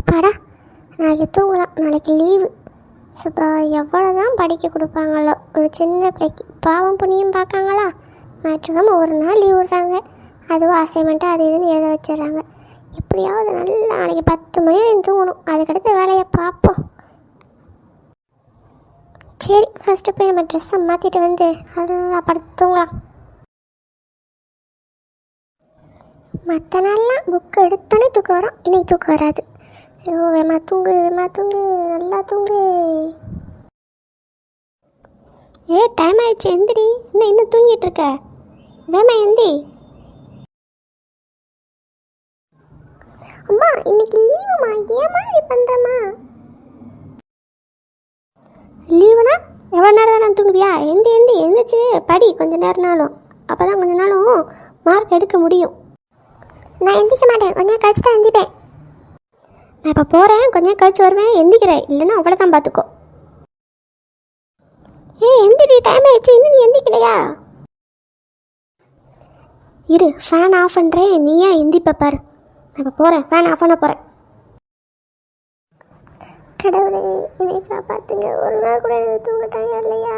அப்பாடா, நாளைக்கு தூங்கலாம். நாளைக்கு லீவு. சப்பா, எவ்வளோ தான் படிக்க கொடுப்பாங்களோ ஒரு சின்ன பிள்ளைக்கு. பாவம் புண்ணியம் பார்க்காங்களா? ஞாயிற்றுக்கிழமை ஒரு நாள் லீவ் விடுறாங்க. அதுவும் அசைன்மெண்ட்டு அது இதுன்னு எழுத வச்சிடுறாங்க. எப்படியாவது நல்லா நாளைக்கு 10 மணி வரையும் தூங்கணும். அதுக்கடுத்த வேலையை பார்ப்போம். சரி, ஃபஸ்ட்டு போய் நம்ம ட்ரெஸ்ஸை மாற்றிட்டு வந்து நல்லா படுத்து தூங்கலாம். மற்ற நாள்லாம் புக்கு எடுத்தோன்னே தூக்கம் வரும், இன்னைக்கு தூக்கம் வராது. ஐயோ, வேமா தூங்கு, நல்லா தூங்கு. டைம் ஆயிடுச்சு, எந்திரி. இன்னும் தூங்கிட்டு இருக்க? வேமா எந்தி. அம்மா, இன்னைக்கு லீவுமா, ஏமா இப்படி பண்ணுறம்மா? லீவுனா எவ்வளோ நேரம் நான் தூங்குவியா? எந்திரிச்சு படி கொஞ்ச நேரம்னாலும். அப்போ தான் கொஞ்ச நாளும் மார்க் எடுக்க முடியும். நான் எந்திரிக்க மாட்டேன், கொஞ்சம் கழிச்சு தான் எந்திப்பேன். நான் இப்போ போகிறேன், கொஞ்சம் கழிச்சு வருவேன், எந்திக்கிறேன். இல்லைன்னா அவ்வளோதான் பார்த்துக்கோ. எந்திரி, டைம் ஆயிடுச்சு, இன்னும் நீ எந்திக்கலையா? இரு, ஃபேன் ஆஃப் பண்ணுறேன், நீ ஏன் எந்திப்ப பாரு. நான் இப்போ போகிறேன், ஃபேன் ஆஃப் பண்ண போகிறேன். கடவுளே, என்னை காப்பாற்றுங்க. ஒரு நாள் கூட எனக்கு தூங்க டைம் இல்லையா?